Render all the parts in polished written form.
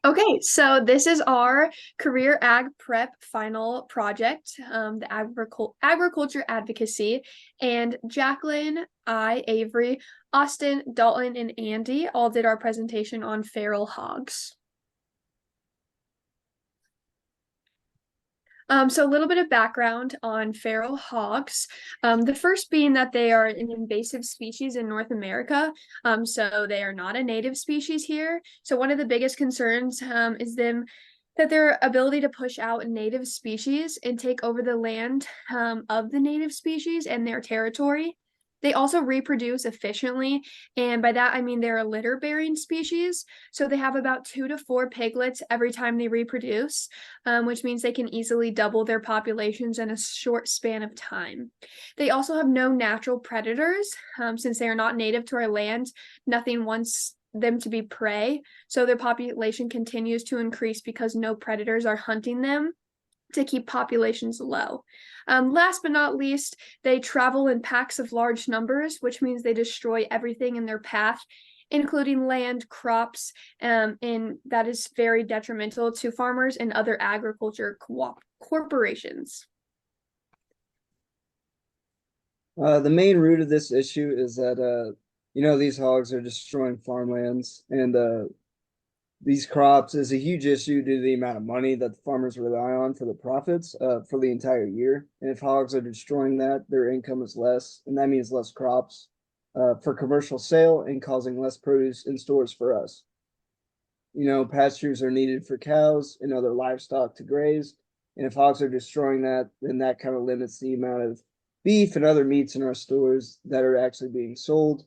Okay, so this is our career ag prep final project, the agriculture advocacy, and Jacqueline, Avery, Austin, Dalton, and Andi all did our presentation on feral hogs. So a little bit of background on feral hogs. The first being that they are an invasive species in North America. So they are not a native species here. So one of the biggest concerns is that their ability to push out native species and take over the land of the native species and their territory. They also reproduce efficiently, and by that I mean they're a litter-bearing species. So they have about 2 to 4 piglets every time they reproduce, which means they can easily double their populations in a short span of time. They also have no natural predators, since they are not native to our land. Nothing wants them to be prey, so their population continues to increase because no predators are hunting them to keep populations low. Last but not least, they travel in packs of large numbers, which means they destroy everything in their path, including land, crops, and that is very detrimental to farmers and other agriculture corporations. The main root of this issue is that these hogs are destroying farmlands, and these crops is a huge issue due to the amount of money that the farmers rely on for the profits for the entire year. And if hogs are destroying that, their income is less, and that means less crops for commercial sale and causing less produce in stores for us. Pastures are needed for cows and other livestock to graze. And if hogs are destroying that, then that kind of limits the amount of beef and other meats in our stores that are actually being sold.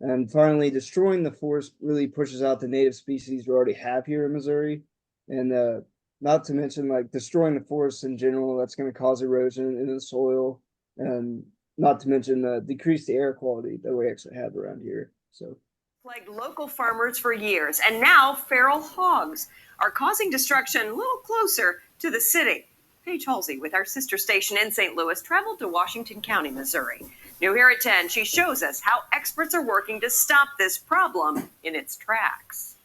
And finally, destroying the forest really pushes out the native species we already have here in Missouri. And not to mention, like, destroying the forests in general, that's going to cause erosion in the soil. And not to mention decrease the air quality that we actually have around here. So plagued local farmers for years, and now feral hogs are causing destruction a little closer to the city. Paige Halsey with our sister station in St. Louis traveled to Washington County, Missouri. New here at 10, she shows us how experts are working to stop this problem in its tracks.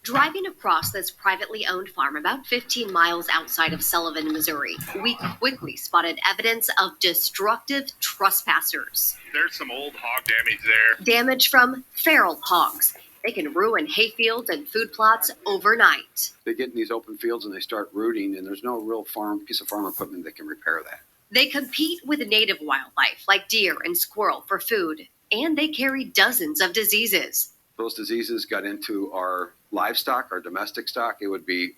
Driving across this privately owned farm about 15 miles outside of Sullivan, Missouri, we quickly spotted evidence of destructive trespassers. There's some old hog damage there. Damage from feral hogs. They can ruin hayfields and food plots overnight. They get in these open fields and they start rooting, and there's no real piece of farm equipment that can repair that. They compete with native wildlife like deer and squirrel for food, and they carry dozens of diseases. Those diseases got into our livestock, our domestic stock, it would be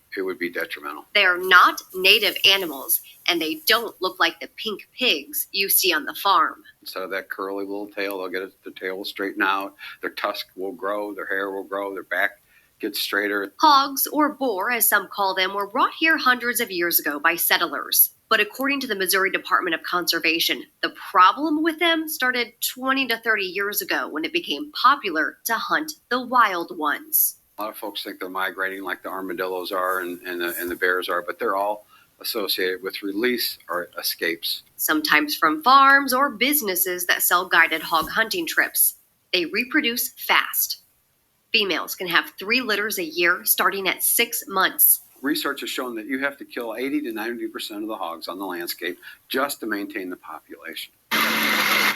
detrimental. They are not native animals, and they don't look like the pink pigs you see on the farm. Instead of that curly little tail, they'll get the tail will straighten out, their tusk will grow, their hair will grow, their back gets straighter. Hogs, or boar as some call them, were brought here hundreds of years ago by settlers. But according to the Missouri Department of Conservation, the problem with them started 20 to 30 years ago when it became popular to hunt the wild ones. A lot of folks think they're migrating like the armadillos are and the bears are, but they're all associated with release or escapes. Sometimes from farms or businesses that sell guided hog hunting trips. They reproduce fast. Females can have 3 litters a year starting at 6 months. Research has shown that you have to kill 80 to 90% of the hogs on the landscape just to maintain the population.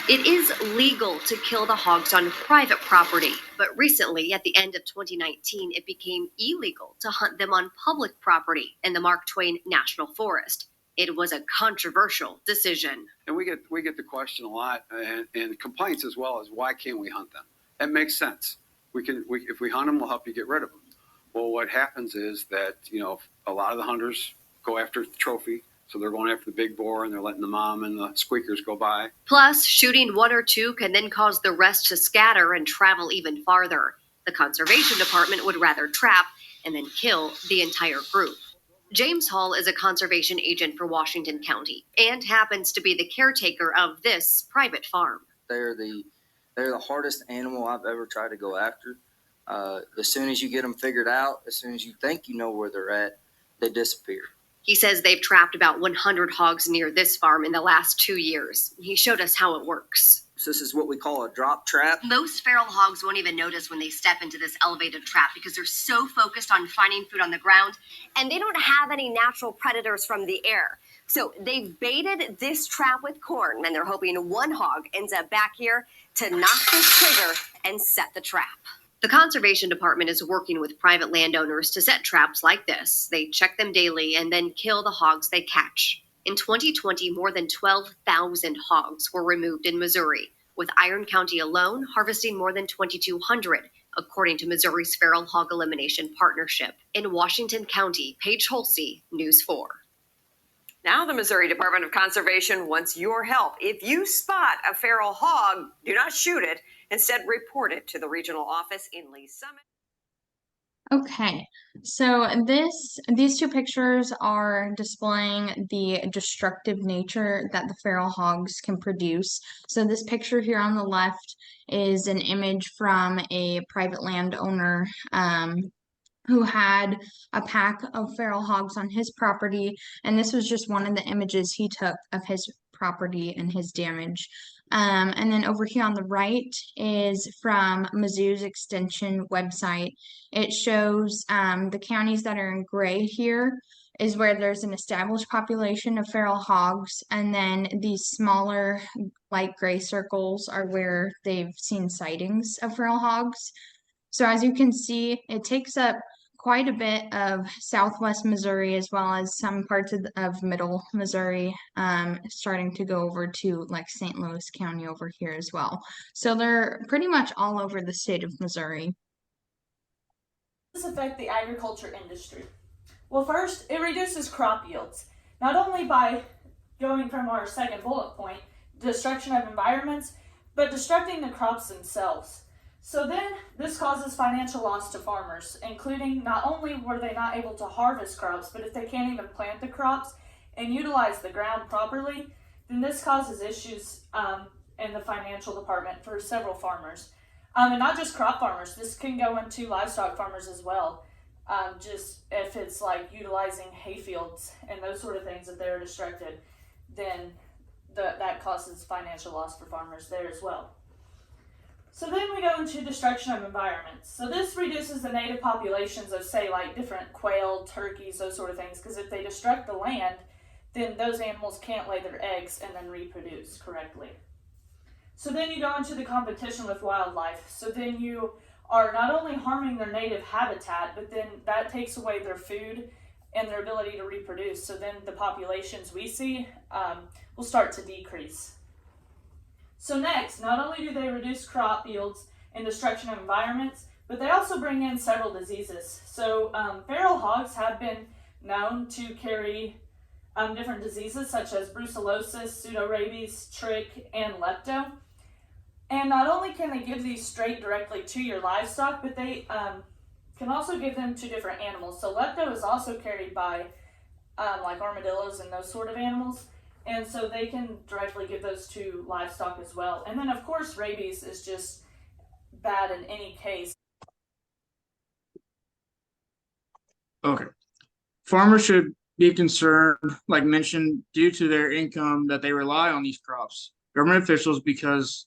It is legal to kill the hogs on private property, but recently, at the end of 2019, it became illegal to hunt them on public property in the Mark Twain National Forest. It was a controversial decision. And we get the question a lot, and complaints as well, as why can't we hunt them? That makes sense. If we hunt them, we'll help you get rid of them. Well, what happens is that, a lot of the hunters go after the trophy. So they're going after the big boar and they're letting the mom and the squeakers go by. Plus, shooting 1 or 2 can then cause the rest to scatter and travel even farther. The conservation department would rather trap and then kill the entire group. James Hall is a conservation agent for Washington County and happens to be the caretaker of this private farm. They're the hardest animal I've ever tried to go after. As soon as you get them figured out, as soon as you think you know where they're at, they disappear. He says they've trapped about 100 hogs near this farm in the last 2 years. He showed us how it works. So this is what we call a drop trap. Most feral hogs won't even notice when they step into this elevated trap because they're so focused on finding food on the ground. And they don't have any natural predators from the air. So they've baited this trap with corn, and they're hoping one hog ends up back here to knock this trigger and set the trap. The Conservation Department is working with private landowners to set traps like this. They check them daily and then kill the hogs they catch. In 2020, more than 12,000 hogs were removed in Missouri, with Iron County alone harvesting more than 2,200, according to Missouri's Feral Hog Elimination Partnership. In Washington County, Paige Holsey, News 4. Now the Missouri Department of Conservation wants your help. If you spot a feral hog, do not shoot it. Instead, report it to the regional office in Lee Summit. Okay, so these two pictures are displaying the destructive nature that the feral hogs can produce. So this picture here on the left is an image from a private landowner who had a pack of feral hogs on his property, and this was just one of the images he took of his property and his damage. And then over here on the right is from Mizzou's extension website. It shows the counties that are in gray here is where there's an established population of feral hogs, and then these smaller light gray circles are where they've seen sightings of feral hogs. So as you can see, it takes up quite a bit of southwest Missouri as well as some parts of middle Missouri, starting to go over to like St. Louis County over here as well. So they're pretty much all over the state of Missouri. Does this affect the agriculture industry? Well, first, it reduces crop yields, not only by going from our second bullet point, destruction of environments, but destructing the crops themselves. So then this causes financial loss to farmers, including not only were they not able to harvest crops, but if they can't even plant the crops and utilize the ground properly, then this causes issues in the financial department for several farmers. And not just crop farmers, this can go into livestock farmers as well. Just if it's like utilizing hay fields and those sort of things, if they're destructed, then that causes financial loss for farmers there as well. So then we go into destruction of environments. So this reduces the native populations of, say, like different quail, turkeys, those sort of things, because if they destruct the land, then those animals can't lay their eggs and then reproduce correctly. So then you go into the competition with wildlife. So then you are not only harming their native habitat, but then that takes away their food and their ability to reproduce. So then the populations we see will start to decrease. So next, not only do they reduce crop yields and destruction of environments, but they also bring in several diseases. So feral hogs have been known to carry different diseases such as brucellosis, pseudorabies, trich, and lepto. And not only can they give these straight directly to your livestock, but they can also give them to different animals. So lepto is also carried by like armadillos and those sort of animals. And so they can directly give those to livestock as well. And then, of course, rabies is just bad in any case. Okay. Farmers should be concerned, like mentioned, due to their income that they rely on these crops. Government officials, because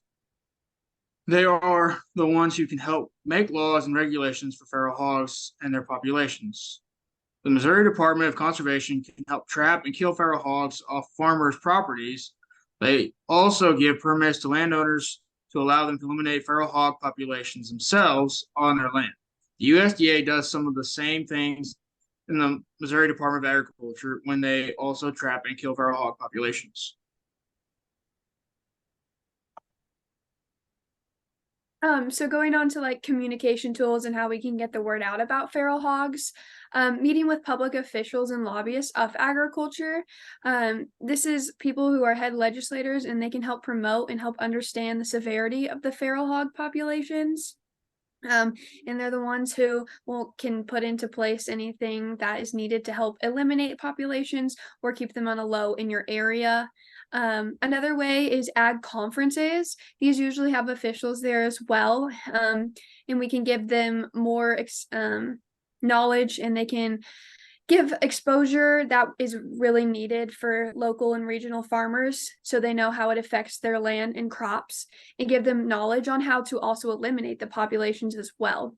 they are the ones who can help make laws and regulations for feral hogs and their populations. The Missouri Department of Conservation can help trap and kill feral hogs off farmers' properties. They also give permits to landowners to allow them to eliminate feral hog populations themselves on their land. The USDA does some of the same things in the Missouri Department of Agriculture when they also trap and kill feral hog populations. So going on to like communication tools and how we can get the word out about feral hogs, meeting with public officials and lobbyists of agriculture. This is people who are head legislators, and they can help promote and help understand the severity of the feral hog populations. And they're the ones who can put into place anything that is needed to help eliminate populations or keep them on a low in your area. Another way is ag conferences. These usually have officials there as well, and we can give them more knowledge, and they can give exposure that is really needed for local and regional farmers so they know how it affects their land and crops, and give them knowledge on how to also eliminate the populations as well.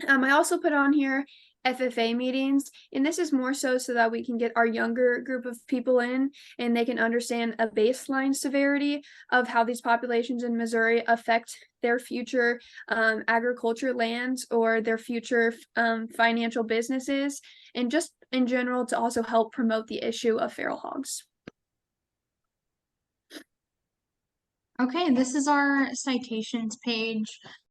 I also put on here FFA meetings, and this is more so that we can get our younger group of people in and they can understand a baseline severity of how these populations in Missouri affect their future agriculture lands or their future financial businesses, and just in general to also help promote the issue of feral hogs. Okay, this is our citations page.